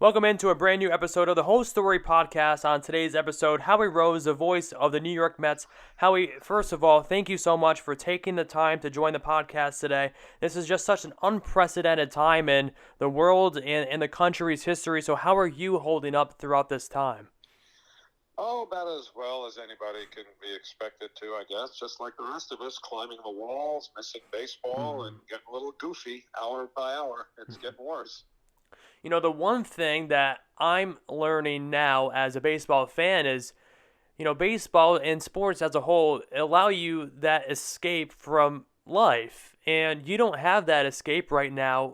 Welcome into a brand new episode of the Whole Story Podcast. On today's episode, Howie Rose, the voice of the New York Mets. Howie, first of all, thank you so much for taking the time to join the podcast today. This is just such an unprecedented time in the world and in the country's history. So how are you holding up throughout this time? Oh, about as well as anybody can be expected to, I guess. Just like the rest of us, climbing the walls, missing baseball, and getting a little goofy hour by hour. It's getting worse. You know, the one thing that I'm learning now as a baseball fan is, baseball and sports as a whole allow you that escape from life. And you don't have that escape right now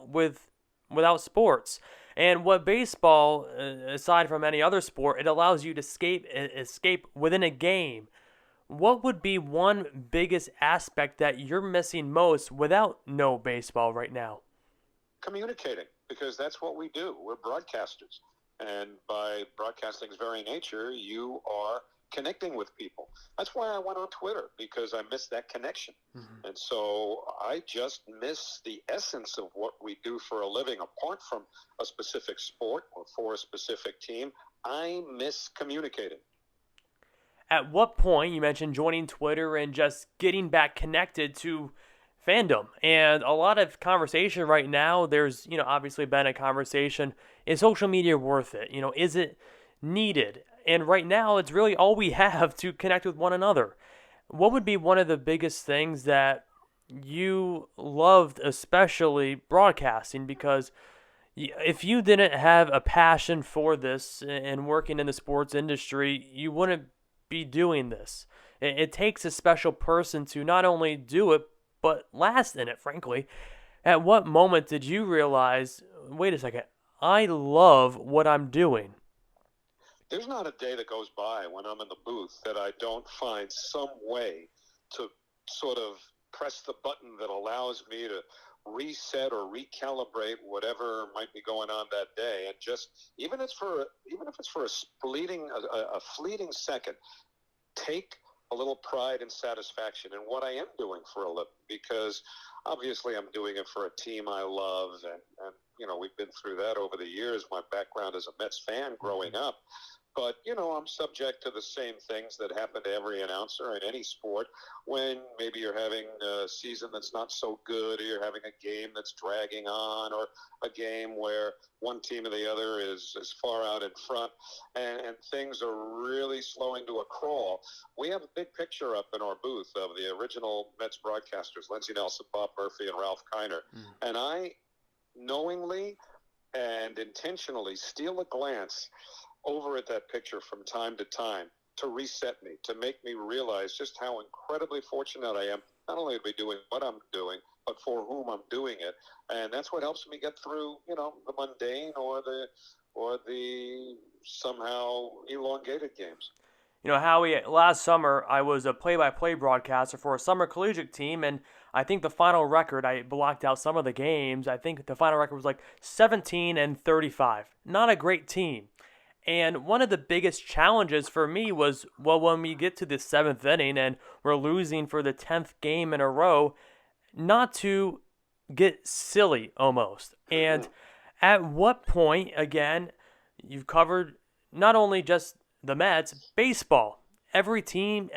without sports. And what baseball, aside from any other sport, it allows you to escape within a game. What would be one biggest aspect that you're missing most without no baseball right now? Communicating, because that's what we do. We're broadcasters. And by broadcasting's very nature, you are connecting with people. That's why I went on Twitter, because I missed that connection. And so I just miss the essence of what we do for a living, apart from a specific sport or for a specific team. I miss communicating. At what point, you mentioned joining Twitter and just getting back connected to fandom, and a lot of conversation right now, there's, obviously been a conversation, is social media worth it? Is it needed? And right now, it's really all we have to connect with one another. What would be one of the biggest things that you loved, especially broadcasting? Because if you didn't have a passion for this and working in the sports industry, you wouldn't be doing this. It takes a special person to not only do it, but last in it, frankly. At what moment did you realize, wait a second, I love what I'm doing? There's not a day that goes by when I'm in the booth that I don't find some way to sort of press the button that allows me to reset or recalibrate whatever might be going on that day. And just, even if it's for a fleeting second, take a little pride and satisfaction in what I am doing for a living, because obviously I'm doing it for a team I love, and we've been through that over the years. My background as a Mets fan growing up, but I'm subject to the same things that happen to every announcer in any sport. When maybe you're having a season that's not so good, or you're having a game that's dragging on, or a game where one team or the other is far out in front, and things are really slowing to a crawl. We have a big picture up in our booth of the original Mets broadcasters, Lindsey Nelson, Bob Murphy, and Ralph Kiner. And I knowingly and intentionally steal a glance over at that picture from time to time to reset me, to make me realize just how incredibly fortunate I am, not only to be doing what I'm doing, but for whom I'm doing it. And that's what helps me get through, the mundane or the somehow elongated games. Howie, last summer I was a play-by-play broadcaster for a summer collegiate team, and I think the final record, I blocked out some of the games, I think the final record was like 17-35. Not a great team. And one of the biggest challenges for me was, when we get to the 7th inning and we're losing for the 10th game in a row, not to get silly almost. And at what point, again, you've covered not only just the Mets, baseball. Every team,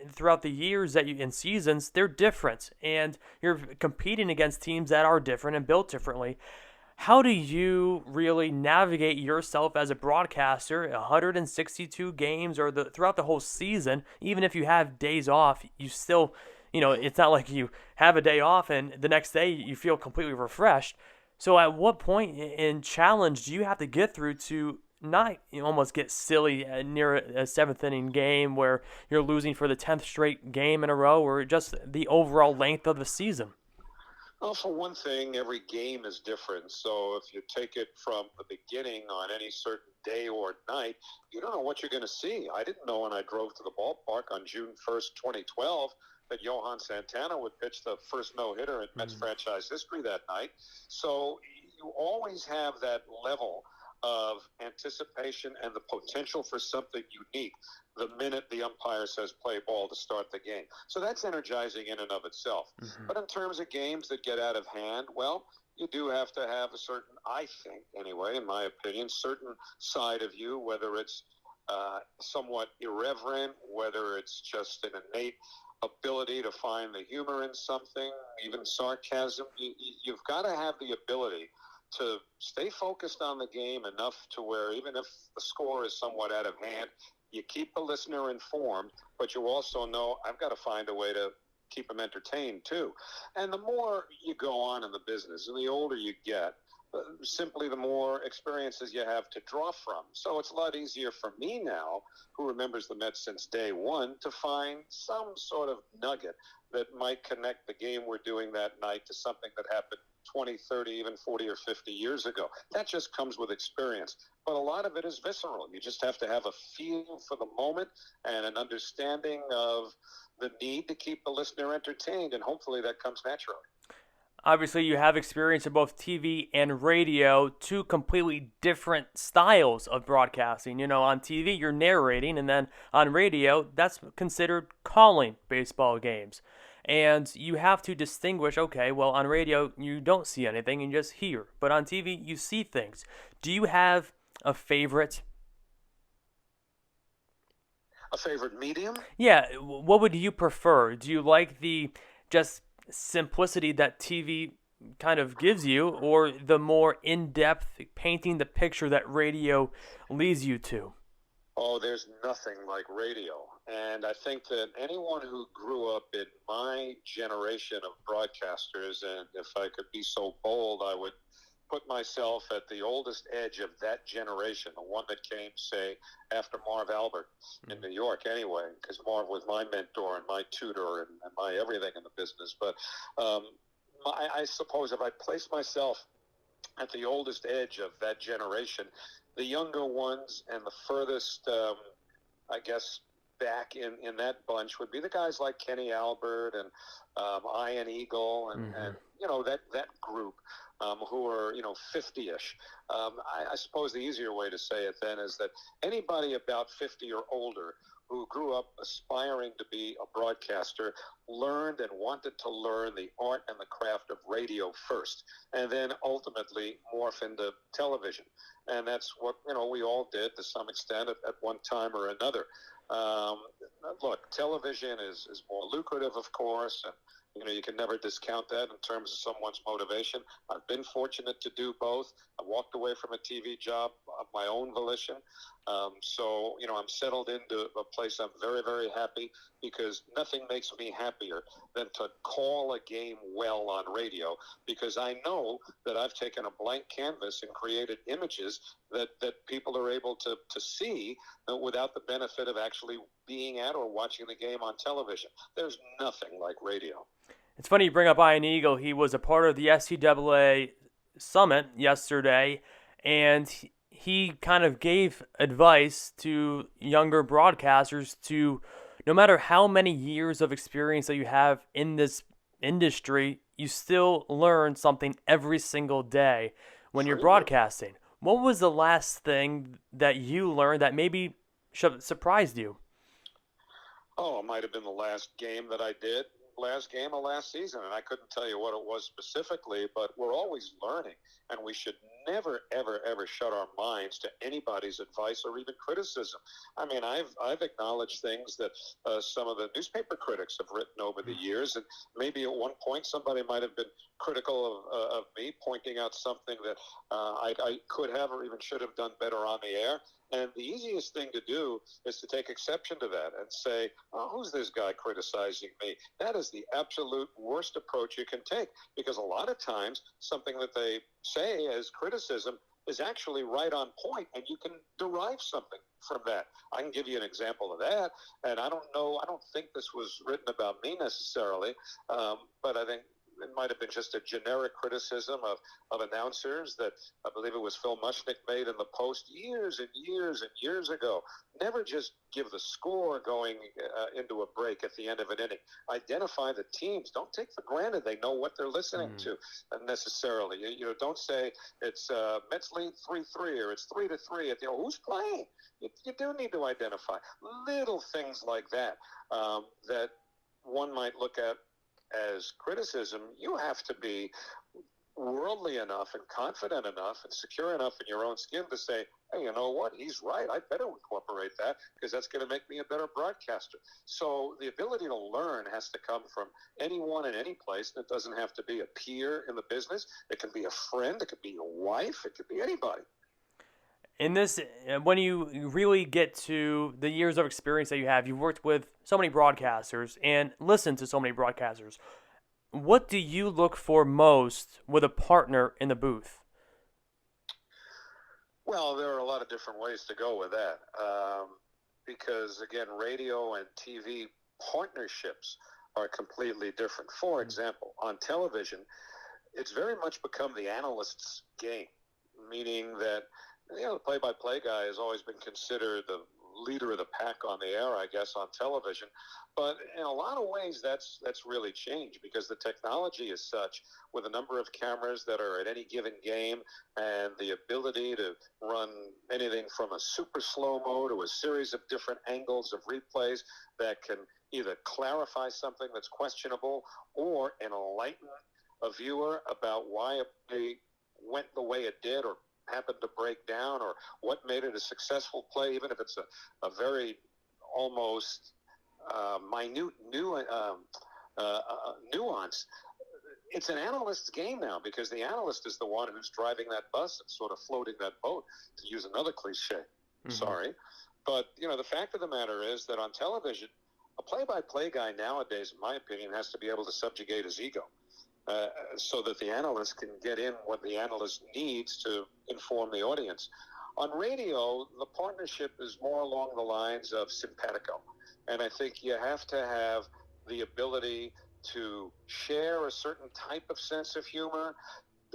throughout the years in seasons, they're different. And you're competing against teams that are different and built differently. How do you really navigate yourself as a broadcaster, 162 games or throughout the whole season? Even if you have days off, you still, it's not like you have a day off and the next day you feel completely refreshed. So at what point in challenge do you have to get through to not almost get silly near a 7th inning game where you're losing for the 10th straight game in a row, or just the overall length of the season? Well, for one thing, every game is different. So if you take it from the beginning on any certain day or night, you don't know what you're going to see. I didn't know when I drove to the ballpark on June 1st, 2012, that Johan Santana would pitch the first no-hitter in Mets franchise history that night. So you always have that level of anticipation and the potential for something unique the minute the umpire says play ball to start the game. So that's energizing in and of itself. But in terms of games that get out of hand, well, you do have to have a certain, I think anyway, in my opinion, certain side of you, whether it's somewhat irreverent, whether it's just an innate ability to find the humor in something, even sarcasm. You've got to have the ability to stay focused on the game enough to where even if the score is somewhat out of hand, you keep the listener informed, but you also know I've got to find a way to keep them entertained too. And the more you go on in the business and the older you get, simply the more experiences you have to draw from. So it's a lot easier for me now, who remembers the Mets since day one, to find some sort of nugget that might connect the game we're doing that night to something that happened 20, 30, even 40 or 50 years ago. That just comes with experience. But a lot of it is visceral. You just have to have a feel for the moment and an understanding of the need to keep the listener entertained, and hopefully that comes naturally. Obviously, you have experience in both TV and radio, two completely different styles of broadcasting. On TV, you're narrating, and then on radio, that's considered calling baseball games. And you have to distinguish, okay, well, on radio, you don't see anything, you just hear. But on TV, you see things. Do you have a favorite? A favorite medium? Yeah, what would you prefer? Do you like the just simplicity that TV kind of gives you, or the more in-depth painting the picture that radio leads you to? Oh, there's nothing like radio. And I think that anyone who grew up in my generation of broadcasters, and if I could be so bold, I would put myself at the oldest edge of that generation, the one that came, say, after Marv Albert in New York anyway, because Marv was my mentor and my tutor and my everything in the business. But I suppose if I place myself at the oldest edge of that generation, the younger ones and the furthest, I guess, back in that bunch would be the guys like Kenny Albert and Ian Eagle and that group who are 50-ish. I suppose the easier way to say it then is that anybody about 50 or older who grew up aspiring to be a broadcaster learned and wanted to learn the art and the craft of radio first, and then ultimately morph into television. And that's what we all did to some extent at one time or another. Look, television is more lucrative, of course, and you can never discount that in terms of someone's motivation. I've been fortunate to do both. I walked away from a TV job of my own volition. So I'm settled into a place I'm very, very happy, because nothing makes me happier than to call a game well on radio, because I know that I've taken a blank canvas and created images that people are able to see without the benefit of actually being at or watching the game on television. There's nothing like radio. It's funny you bring up Ian Eagle. He was a part of the SCAA summit yesterday, and he kind of gave advice to younger broadcasters to, no matter how many years of experience that you have in this industry, you still learn something every single day when you're broadcasting. What was the last thing that you learned that maybe surprised you? Oh, it might have been the last game that I did. Last game of last season, and I couldn't tell you what it was specifically, but we're always learning, and we should never, ever, ever shut our minds to anybody's advice or even criticism. I mean, I've acknowledged things that some of the newspaper critics have written over the years, and maybe at one point somebody might have been critical of me, pointing out something that I could have or even should have done better on the air. And the easiest thing to do is to take exception to that and say, oh, who's this guy criticizing me? That is the absolute worst approach you can take, because a lot of times something that they say as criticism is actually right on point, and you can derive something from that. I can give you an example of that, and I don't think this was written about me necessarily, but I think it might have been just a generic criticism of announcers that I believe it was Phil Mushnick made in the Post years and years and years ago. Never just give the score going into a break at the end of an inning. Identify the teams. Don't take for granted they know what they're listening to necessarily. Don't say it's Mets lead 3-3 or it's 3-3. Who's playing? You do need to identify little things like that that one might look at as criticism. You have to be worldly enough and confident enough and secure enough in your own skin to say, hey, you know what? He's right. I better incorporate that because that's going to make me a better broadcaster. So the ability to learn has to come from anyone in any place. It doesn't have to be a peer in the business. It can be a friend. It could be your wife. It could be anybody. In this, when you really get to the years of experience that you have, you've worked with so many broadcasters and listened to so many broadcasters. What do you look for most with a partner in the booth? Well, there are a lot of different ways to go with that. Because, again, radio and TV partnerships are completely different. For example, on television, it's very much become the analyst's game, meaning that, the play-by-play guy has always been considered the leader of the pack on the air, I guess, on television. But in a lot of ways, that's really changed because the technology is such, with a number of cameras that are at any given game and the ability to run anything from a super slow-mo to a series of different angles of replays that can either clarify something that's questionable or enlighten a viewer about why a play went the way it did or happened to break down or what made it a successful play, even if it's a very almost minute nuance. It's an analyst's game now because the analyst is the one who's driving that bus and sort of floating that boat, to use another cliche. Mm-hmm. Sorry. But, the fact of the matter is that on television, a play-by-play guy nowadays, in my opinion, has to be able to subjugate his ego. So that the analyst can get in what the analyst needs to inform the audience. On radio, the partnership is more along the lines of simpatico. And I think you have to have the ability to share a certain type of sense of humor,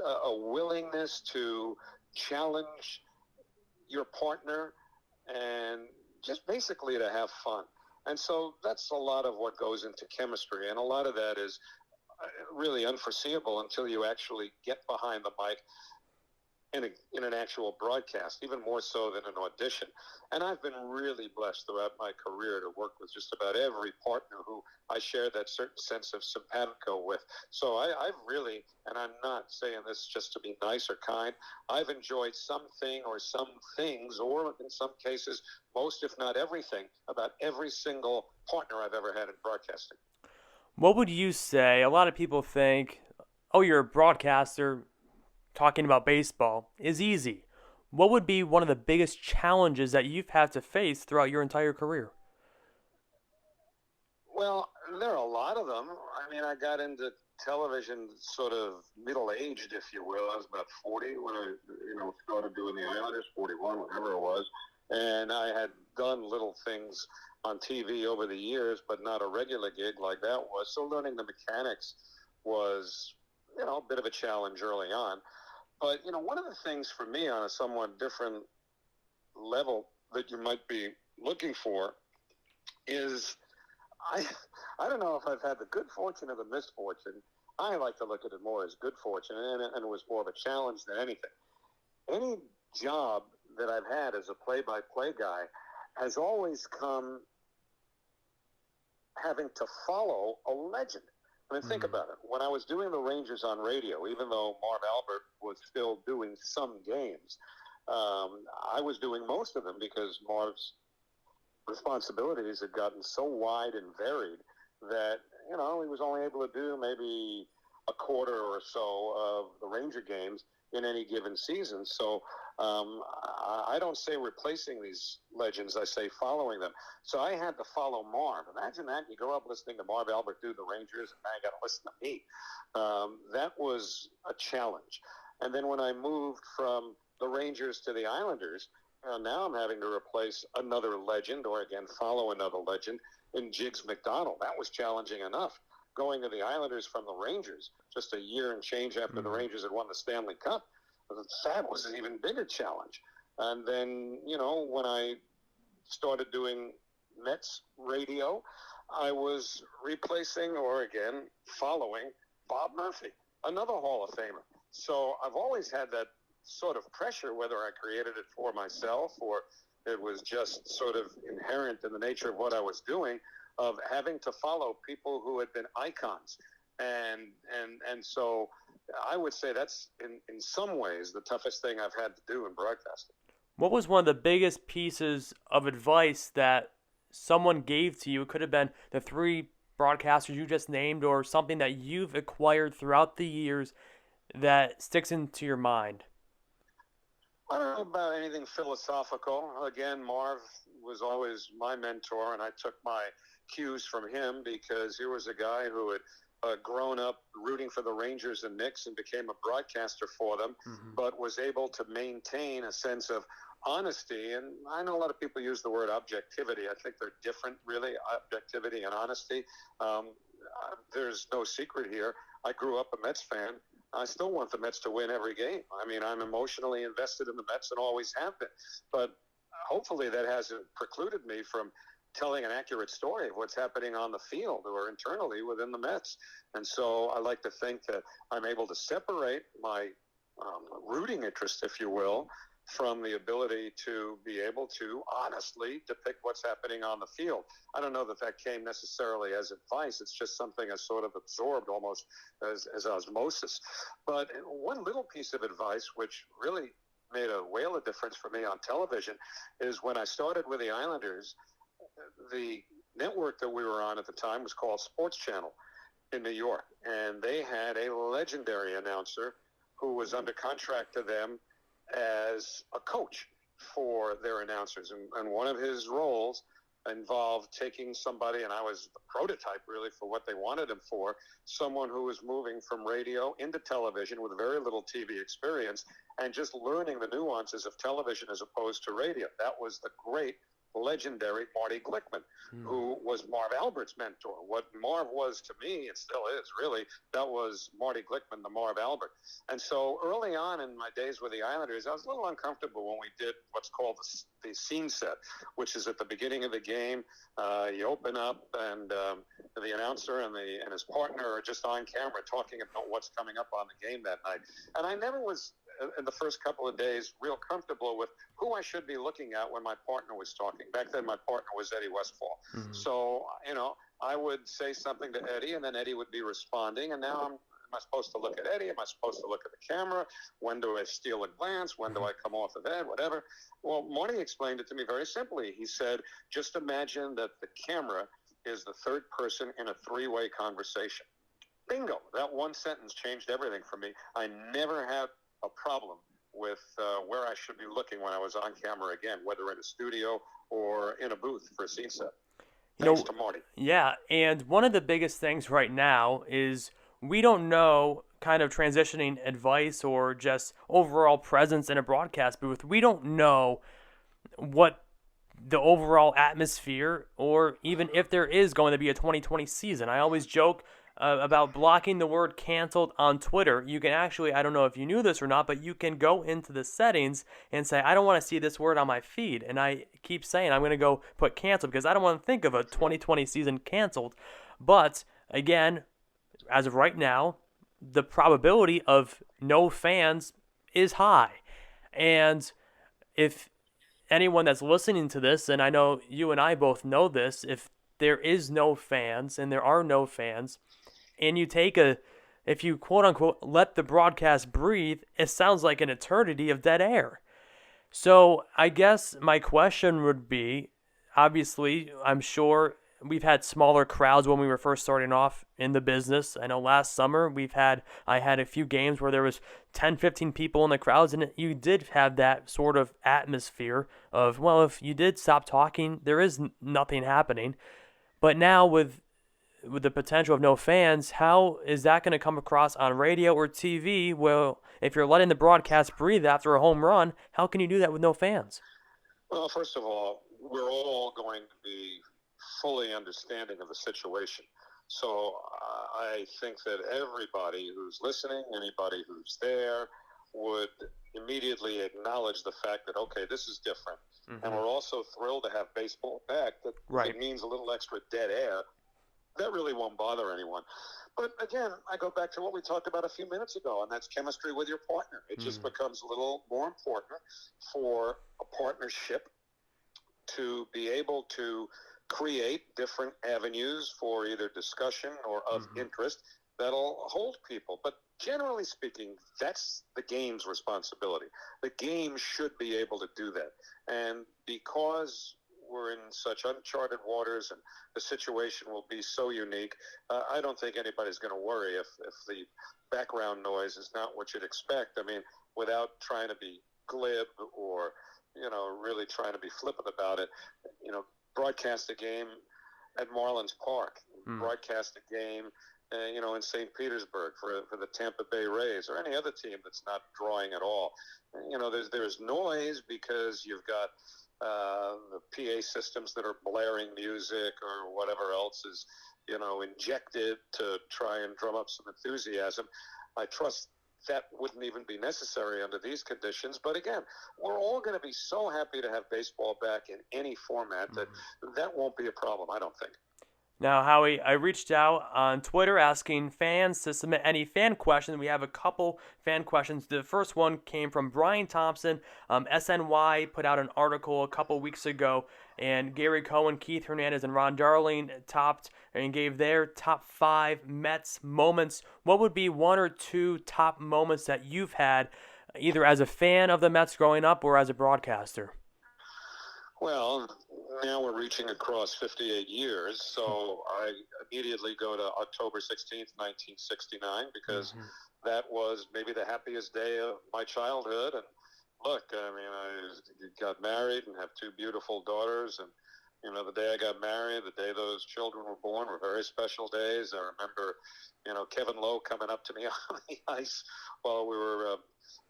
a willingness to challenge your partner, and just basically to have fun. And so that's a lot of what goes into chemistry. And a lot of that is really unforeseeable until you actually get behind the mic in an actual broadcast, even more so than an audition. And I've been really blessed throughout my career to work with just about every partner who I share that certain sense of simpatico with. So I've really, and I'm not saying this just to be nice or kind, I've enjoyed something or some things, or in some cases, most if not everything, about every single partner I've ever had in broadcasting. What would you say? A lot of people think, oh, you're a broadcaster, talking about baseball is easy. What would be one of the biggest challenges that you've had to face throughout your entire career? Well, there are a lot of them. I mean, I got into television sort of middle-aged, if you will. I was about 40 when I, started doing the Islanders, 41, whatever it was. And I had done little things on TV over the years, but not a regular gig like that was. So learning the mechanics was, a bit of a challenge early on. But, one of the things for me on a somewhat different level that you might be looking for is I don't know if I've had the good fortune or the misfortune. I like to look at it more as good fortune, and it was more of a challenge than anything. Any job that I've had as a play-by-play guy has always come having to follow a legend. I mean, think about it. When I was doing the Rangers on radio, even though Marv Albert was still doing some games, I was doing most of them because Marv's responsibilities had gotten so wide and varied that, he was only able to do maybe a quarter or so of the Ranger games in any given season. So I don't say replacing these legends, I say following them. So I had to follow Marv. Imagine that. You grow up listening to Marv Albert do the Rangers, and now you got to listen to me. That was a challenge. And then when I moved from the Rangers to the Islanders, now I'm having to replace another legend, or again, follow another legend in Jiggs McDonald. That was challenging enough. Going to the Islanders from the Rangers, just a year and change after the Rangers had won the Stanley Cup, that was an even bigger challenge. And then, when I started doing Mets radio, I was replacing, or again, following Bob Murphy, another Hall of Famer. So I've always had that sort of pressure, whether I created it for myself or it was just sort of inherent in the nature of what I was doing, of having to follow people who had been icons. And so I would say that's in some ways the toughest thing I've had to do in broadcasting. What was one of the biggest pieces of advice that someone gave to you? It could have been the three broadcasters you just named, or something that you've acquired throughout the years that sticks into your mind. I don't know about anything philosophical. Again, Marv was always my mentor, and I took my cues from him because he was a guy who had grown up rooting for the Rangers and Knicks and became a broadcaster for them, but was able to maintain a sense of honesty. And I know a lot of people use the word objectivity. I think they're different, really, objectivity and honesty. There's no secret here. I grew up a Mets fan. I still want the Mets to win every game. I mean, I'm emotionally invested in the Mets and always have been. But hopefully that hasn't precluded me from telling an accurate story of what's happening on the field or internally within the Mets. And so I like to think that I'm able to separate my rooting interest, if you will, from the ability to be able to honestly depict what's happening on the field. I don't know that that came necessarily as advice. It's just something I sort of absorbed almost as osmosis. But one little piece of advice, which really made a whale of difference for me on television, is when I started with the Islanders, the network that we were on at the time was called Sports Channel in New York. And they had a legendary announcer who was under contract to them as a coach for their announcers. And one of his roles involved taking somebody, and I was the prototype really for what they wanted him for, someone who was moving from radio into television with very little TV experience and just learning the nuances of television as opposed to radio. That was the great legendary Marty Glickman, who was Marv Albert's mentor. What Marv was to me, and still is really, that was Marty Glickman, the Marv Albert. And so early on in my days with the Islanders, I was a little uncomfortable when we did what's called the scene set, which is at the beginning of the game. You open up and the announcer and his partner are just on camera talking about what's coming up on the game that night. And I never was, in the first couple of days, real comfortable with who I should be looking at when my partner was talking. Back then, my partner was Eddie Westfall. So, I would say something to Eddie, and then Eddie would be responding. And now am I supposed to look at Eddie? Am I supposed to look at the camera? When do I steal a glance? When do I come off of that? Whatever. Well, Marty explained it to me very simply. He said, just imagine that the camera is the third person in a three-way conversation. Bingo. That one sentence changed everything for me. I never had a problem with where I should be looking when I was on camera again, whether in a studio or in a booth for a scene set. Thanks to Marty. Yeah, and one of the biggest things right now is we don't know, kind of transitioning advice or just overall presence in a broadcast booth, we don't know what the overall atmosphere, or even if there is going to be a 2020 season. I always joke about blocking the word canceled on Twitter. You can actually, I don't know if you knew this or not, but you can go into the settings and say, I don't want to see this word on my feed. And I keep saying I'm going to go put canceled because I don't want to think of a 2020 season canceled. But again, as of right now, the probability of no fans is high. And if anyone that's listening to this, and I know you and I both know this, if there is no fans and there are no fans, and you if you quote unquote let the broadcast breathe, it sounds like an eternity of dead air. So I guess my question would be, obviously, I'm sure we've had smaller crowds when we were first starting off in the business. I know last summer I had a few games where there was 10, 15 people in the crowds, and you did have that sort of atmosphere of, well, if you did stop talking, there is nothing happening. But now with the potential of no fans, how is that going to come across on radio or TV? Well, if you're letting the broadcast breathe after a home run, how can you do that with no fans? Well, first of all, we're all going to be fully understanding of the situation. So I think that everybody who's listening, anybody who's there, would immediately acknowledge the fact that, okay, this is different. And we're also thrilled to have baseball back. That It means a little extra dead air. That really won't bother anyone. But again, I go back to what we talked about a few minutes ago, and that's chemistry with your partner. It just becomes a little more important for a partnership to be able to create different avenues for either discussion or of interest that'll hold people. But generally speaking, that's the game's responsibility. The game should be able to do that. And because we're in such uncharted waters and the situation will be so unique, I don't think anybody's going to worry if the background noise is not what you'd expect. I mean, without trying to be glib or, really trying to be flippant about it, broadcast a game at Marlins Park, broadcast a game in St. Petersburg for the Tampa Bay Rays or any other team that's not drawing at all. There's noise because you've got the PA systems that are blaring music or whatever else is, injected to try and drum up some enthusiasm. I trust that wouldn't even be necessary under these conditions. But again, we're all going to be so happy to have baseball back in any format that won't be a problem, I don't think. Now, Howie, I reached out on Twitter asking fans to submit any fan questions. We have a couple fan questions. The first one came from Brian Thompson. SNY put out an article a couple weeks ago, and Gary Cohen, Keith Hernandez, and Ron Darling topped and gave their top 5 Mets moments. What would be 1 or 2 top moments that you've had, either as a fan of the Mets growing up or as a broadcaster? Well, now we're reaching across 58 years, so I immediately go to October 16th, 1969, because that was maybe the happiest day of my childhood. And look, I mean, I got married and have 2 beautiful daughters, and the day I got married, the day those children were born were very special days. I remember, Kevin Lowe coming up to me on the ice while we were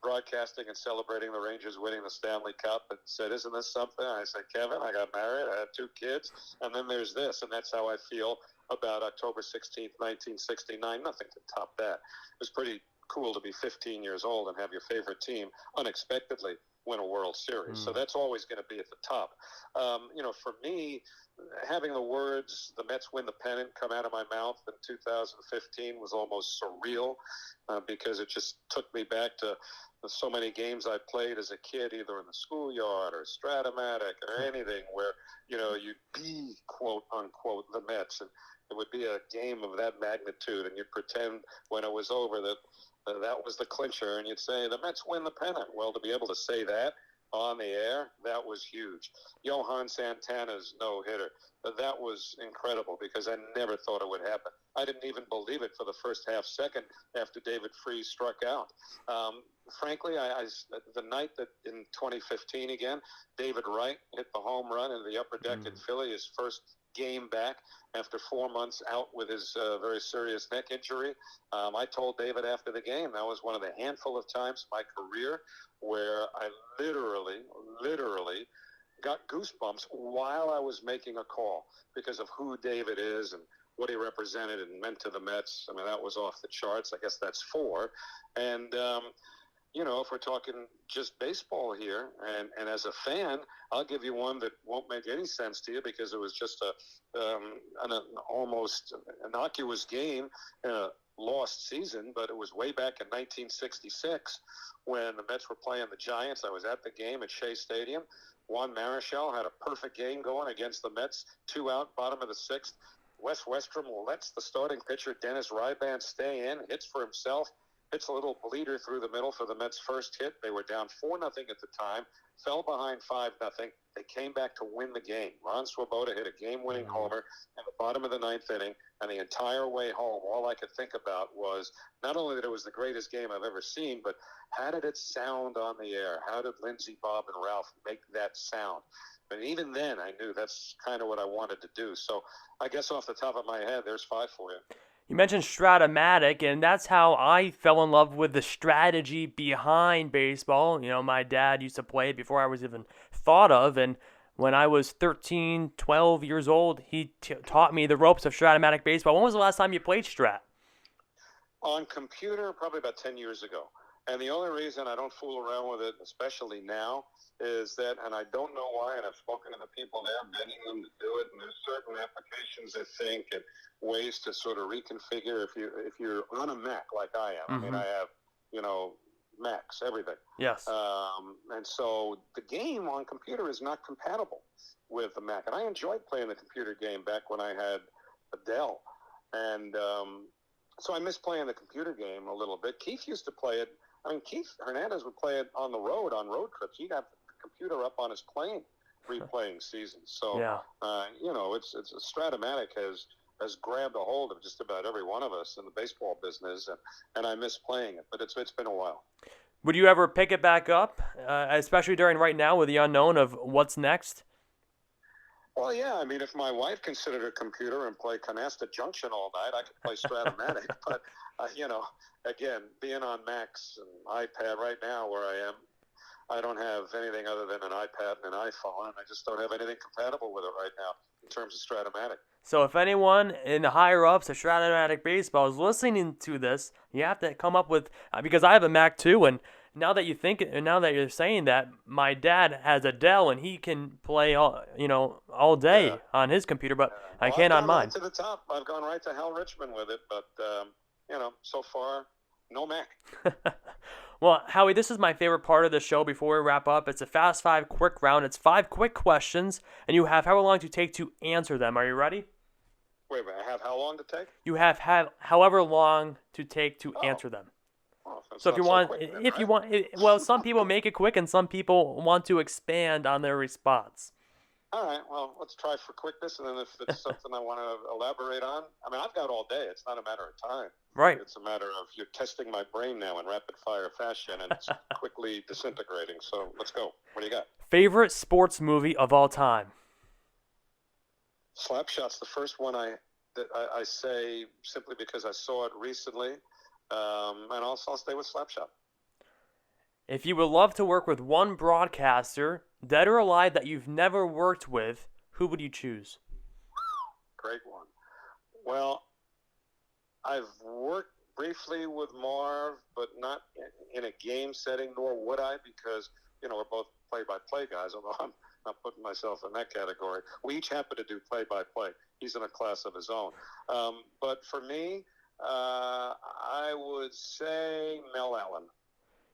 broadcasting and celebrating the Rangers winning the Stanley Cup and said, "Isn't this something?" I said, "Kevin, I got married, I had 2 kids, and then there's this." And that's how I feel about October 16th, 1969. Nothing to top that. It was pretty cool to be 15 years old and have your favorite team unexpectedly win a World Series. So that's always going to be at the top. For me, having the words, "the Mets win the pennant," come out of my mouth in 2015 was almost surreal because it just took me back to so many games I played as a kid, either in the schoolyard or Stratomatic or anything where, you'd be, quote unquote, the Mets. And it would be a game of that magnitude. And you'd pretend when it was over that that was the clincher. And you'd say, "the Mets win the pennant." Well, to be able to say that on the air, that was huge. Johan Santana's no-hitter, that was incredible because I never thought it would happen. I didn't even believe it for the first half second after David Freese struck out. Frankly, the night that in 2015 again, David Wright hit the home run in the upper deck in Philly, his first game back after 4 months out with his very serious neck injury. I told David after the game that was one of the handful of times in my career where I literally got goosebumps while I was making a call because of who David is and what he represented and meant to the Mets. I mean, that was off the charts. I guess that's 4. And, if we're talking just baseball here, and as a fan, I'll give you one that won't make any sense to you because it was just an almost innocuous game in a lost season, but it was way back in 1966 when the Mets were playing the Giants. I was at the game at Shea Stadium. Juan Marichal had a perfect game going against the Mets, 2 out, bottom of the 6th. Wes Westrom lets the starting pitcher, Dennis Ryban, stay in, hits for himself, hits a little bleeder through the middle for the Mets' first hit. They were down 4-0 at the time, fell behind 5-0. They came back to win the game. Ron Swoboda hit a game-winning homer in the bottom of the 9th inning, and the entire way home, all I could think about was not only that it was the greatest game I've ever seen, but how did it sound on the air? How did Lindsey, Bob, and Ralph make that sound? But even then, I knew that's kind of what I wanted to do. So I guess off the top of my head, there's 5 for you. You mentioned Stratomatic, and that's how I fell in love with the strategy behind baseball. My dad used to play it before I was even thought of, and when I was 13, 12 years old, he taught me the ropes of Stratomatic baseball. When was the last time you played Strat? On computer, probably about 10 years ago. And the only reason I don't fool around with it, especially now, is that, and I don't know why, and I've spoken to the people there, begging them to do it, and there's certain applications, I think, and ways to sort of reconfigure if you're on a Mac like I am. I mean, I have, Macs, everything. Yes. And so the game on computer is not compatible with the Mac. And I enjoyed playing the computer game back when I had a Dell. And So I miss playing the computer game a little bit. Keith used to play it. I mean, Keith Hernandez would play it on the road, on road trips. He'd have the computer up on his plane replaying seasons. So, Yeah. it's Stratomatic has grabbed a hold of just about every one of us in the baseball business, and I miss playing it. But it's been a while. Would you ever pick it back up, especially during right now with the unknown of what's next? Well, yeah. I mean, if my wife considered a computer and play Canasta Junction all night, I could play Stratomatic. But, again, being on Macs and iPad right now where I am, I don't have anything other than an iPad and an iPhone, and I just don't have anything compatible with it right now in terms of Stratomatic. So if anyone in the higher-ups of Stratomatic Baseball is listening to this, you have to come up with, because I have a Mac too, and now that you're saying that, my dad has a Dell, and he can play all day on his computer, but I can't on mine. I've gone right to the top. I've gone right to Hal Richmond with it, but, so far, no Mac. Well, Howie, this is my favorite part of the show before we wrap up. It's a Fast 5 quick round. It's 5 quick questions, and you have however long to take to answer them. Are you ready? Wait a minute. I have how long to take? You have however long to take to answer them. Oh, so if you want, some people make it quick, and some people want to expand on their response. All right, well, let's try for quickness, and then if it's something I want to elaborate on, I mean, I've got all day. It's not a matter of time. Right. It's a matter of you're testing my brain now in rapid-fire fashion, and it's quickly disintegrating. So let's go. What do you got? Favorite sports movie of all time? Slapshot's the first one I say simply because I saw it recently, and I'll stay with Slapshot. If you would love to work with one broadcaster, dead or alive, that you've never worked with, who would you choose? Great one. Well, I've worked briefly with Marv, but not in a game setting, nor would I, because, we're both play-by-play guys, although I'm not putting myself in that category. We each happen to do play-by-play. He's in a class of his own. But for me, I would say Mel Allen.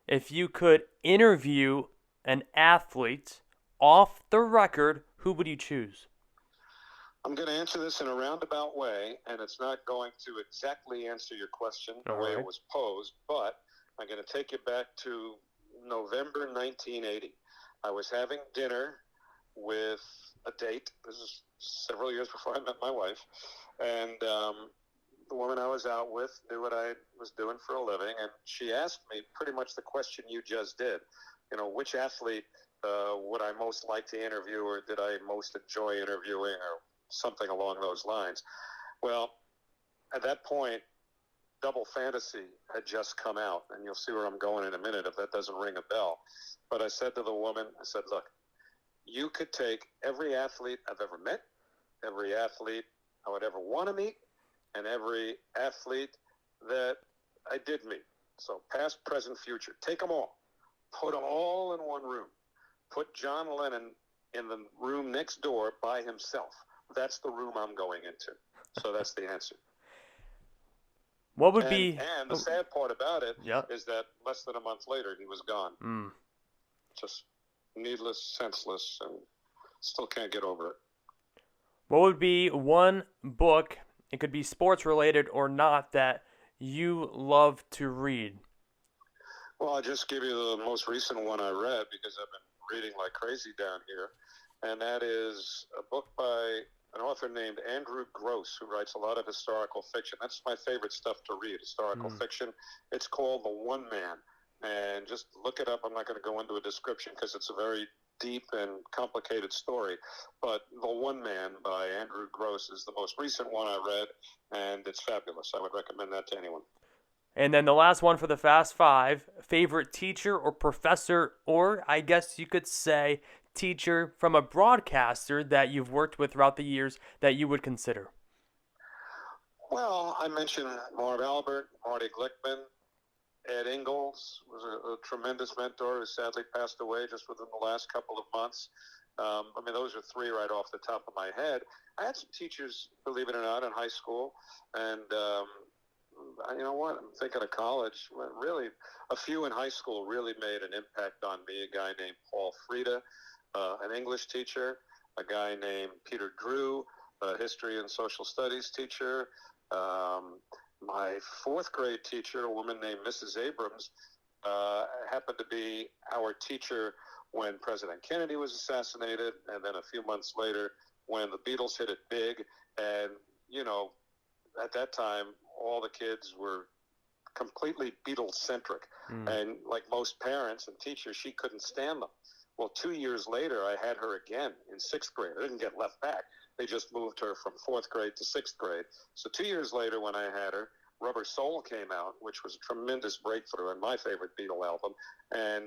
If you could interview an athlete off the record, who would you choose? I'm going to answer this in a roundabout way, and it's not going to exactly answer your question the way it was posed, but I'm going to take you back to November 1980. I was having dinner with a date. This is several years before I met my wife, and the woman I was out with knew what I was doing for a living, and she asked me pretty much the question you just did. Which athlete would I most like to interview, or did I most enjoy interviewing, or something along those lines? Well, at that point, Double Fantasy had just come out, and you'll see where I'm going in a minute if that doesn't ring a bell. But I said to the woman, look, you could take every athlete I've ever met, every athlete I would ever want to meet, and every athlete that I did meet. So past, present, future. Take them all. Put them all in one room. Put John Lennon in the room next door by himself. That's the room I'm going into. So that's the answer. What would be... And the sad part about it Yep. is that less than a month later, he was gone. Just needless, senseless, and still can't get over it. What would be one book, it could be sports related or not, that you love to read? Well, I'll just give you the most recent one I read because I've been reading like crazy down here, and that is a book by an author named Andrew Gross, who writes a lot of historical fiction. That's my favorite stuff to read, historical fiction. It's called The One Man, and just look it up. I'm not going to go into a description because it's a very deep and complicated story, but The One Man by Andrew Gross is the most recent one I read, and it's fabulous. I would recommend that to anyone. And then the last one for the Fast Five, favorite teacher or professor, or I guess you could say teacher from a broadcaster that you've worked with throughout the years that you would consider? Well, I mentioned Marv Albert, Marty Glickman. Ed Ingalls was a tremendous mentor who sadly passed away just within the last couple of months. Those are three right off the top of my head. I had some teachers, believe it or not, in high school, and you know what? I'm thinking of college. Really, a few in high school really made an impact on me. A guy named Paul Frieda, an English teacher, a guy named Peter Drew, a history and social studies teacher, my fourth grade teacher, a woman named Mrs. Abrams, happened to be our teacher when President Kennedy was assassinated, and then a few months later when the Beatles hit it big. And, at that time, all the kids were completely Beatles-centric. And like most parents and teachers, she couldn't stand them. Well, 2 years later, I had her again in sixth grade. I didn't get left back. They just moved her from fourth grade to sixth grade. So 2 years later, when I had her, Rubber Soul came out, which was a tremendous breakthrough and my favorite Beatle album. And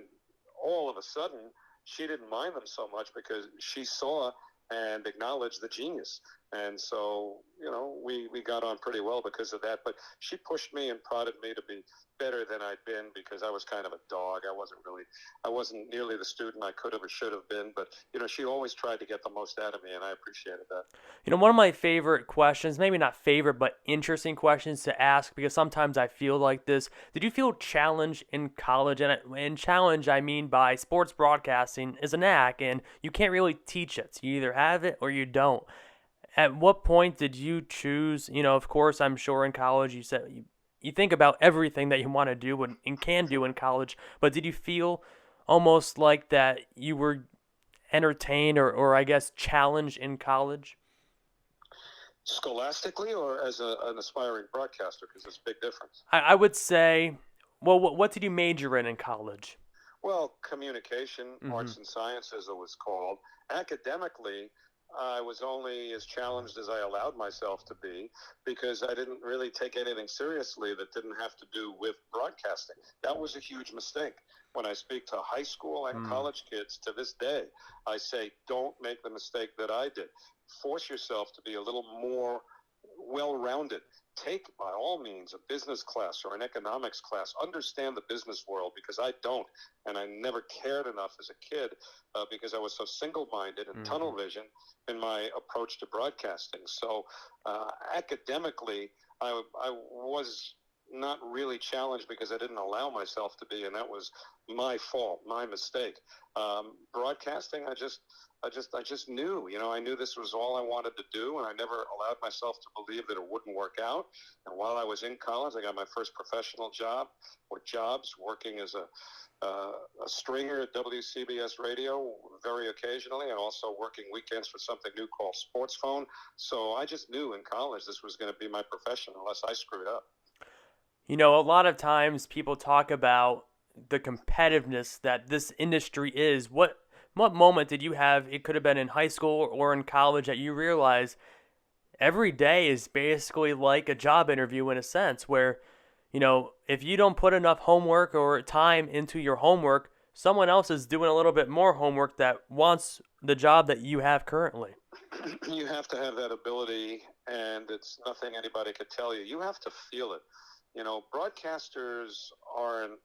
all of a sudden, she didn't mind them so much because she saw and acknowledged the genius. And so, we got on pretty well because of that. But she pushed me and prodded me to be better than I'd been because I was kind of a dog. I wasn't nearly the student I could have or should have been. But, she always tried to get the most out of me, and I appreciated that. One of my favorite questions, maybe not favorite, but interesting questions to ask, because sometimes I feel like this. Did you feel challenged in college? And challenge, I mean by sports broadcasting is a knack, and you can't really teach it. You either have it or you don't. At what point did you choose, of course, I'm sure in college you said you think about everything that you want to do and can do in college, but did you feel almost like that you were entertained or I guess challenged in college? Scholastically or as an aspiring broadcaster, because there's a big difference. I would say, well, what did you major in college? Well, communication, arts and science, as it was called. Academically, I was only as challenged as I allowed myself to be because I didn't really take anything seriously that didn't have to do with broadcasting. That was a huge mistake. When I speak to high school and college kids to this day, I say, don't make the mistake that I did. Force yourself to be a little more well-rounded. Take, by all means, a business class or an economics class. Understand the business world, because I don't, and I never cared enough as a kid because I was so single-minded and tunnel vision in my approach to broadcasting. So academically, I was not really challenged because I didn't allow myself to be, and that was my fault, my mistake. Broadcasting, I just knew, I knew this was all I wanted to do, and I never allowed myself to believe that it wouldn't work out. And while I was in college, I got my first professional job or jobs working as a stringer at WCBS Radio very occasionally, and also working weekends for something new called Sports Phone. So I just knew in college this was going to be my profession unless I screwed up. A lot of times people talk about the competitiveness that this industry is. What moment did you have, it could have been in high school or in college, that you realize every day is basically like a job interview in a sense where, if you don't put enough homework or time into your homework, someone else is doing a little bit more homework that wants the job that you have currently? You have to have that ability, and it's nothing anybody could tell you. You have to feel it. Broadcasters aren't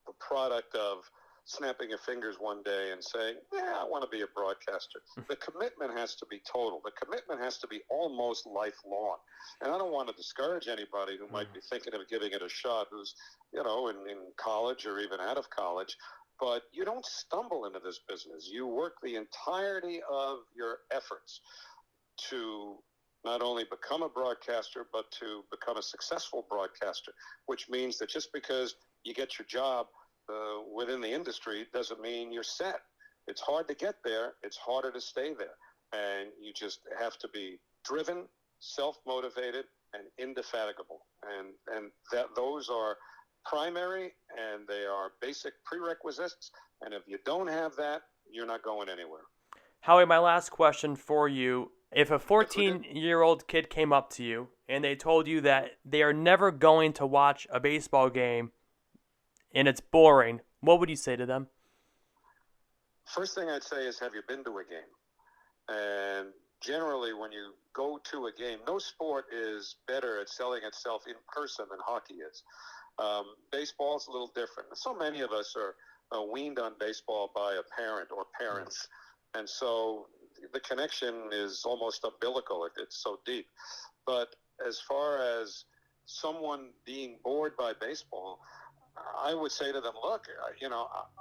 the product of snapping your fingers one day and saying, I want to be a broadcaster. The commitment has to be total. The commitment has to be almost lifelong. And I don't want to discourage anybody who might be thinking of giving it a shot, who's, in college or even out of college. But you don't stumble into this business. You work the entirety of your efforts to not only become a broadcaster, but to become a successful broadcaster, which means that just because you get your job within the industry doesn't mean you're set. It's hard to get there. It's harder to stay there. And you just have to be driven, self-motivated, and indefatigable. And those are primary, and they are basic prerequisites. And if you don't have that, you're not going anywhere. Howie, my last question for you. If a 14-year-old kid came up to you and they told you that they are never going to watch a baseball game and it's boring, what would you say to them? First thing I'd say is, have you been to a game? And generally, when you go to a game, no sport is better at selling itself in person than hockey is. Baseball's a little different. So many of us are weaned on baseball by a parent or parents. And so the connection is almost umbilical. It's so deep. But as far as someone being bored by baseball, I would say to them, look,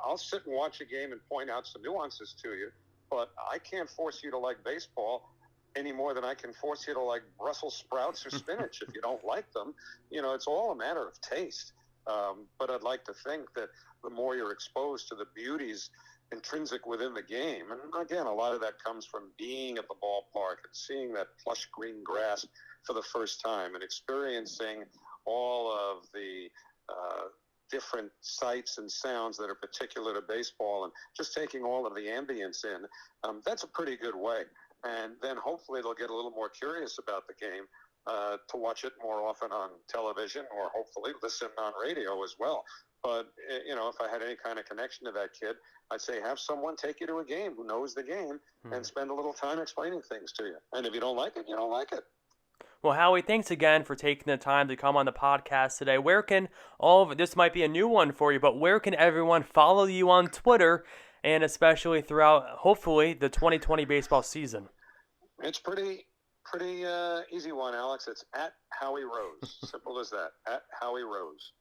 I'll sit and watch a game and point out some nuances to you, but I can't force you to like baseball. any more than I can force you to like Brussels sprouts or spinach. If you don't like them, it's all a matter of taste. But I'd like to think that the more you're exposed to the beauties intrinsic within the game, and again, a lot of that comes from being at the ballpark and seeing that plush green grass for the first time and experiencing all of the different sights and sounds that are particular to baseball, and just taking all of the ambience in, that's a pretty good way. And then hopefully they'll get a little more curious about the game to watch it more often on television, or hopefully listen on radio as well. But, if I had any kind of connection to that kid, I'd say have someone take you to a game who knows the game and spend a little time explaining things to you. And if you don't like it, you don't like it. Well, Howie, thanks again for taking the time to come on the podcast today. Where can this might be a new one for you, but where can everyone follow you on Twitter, and especially throughout, hopefully, the 2020 baseball season? It's pretty easy one, Alex. It's at Howie Rose. Simple as that. At Howie Rose.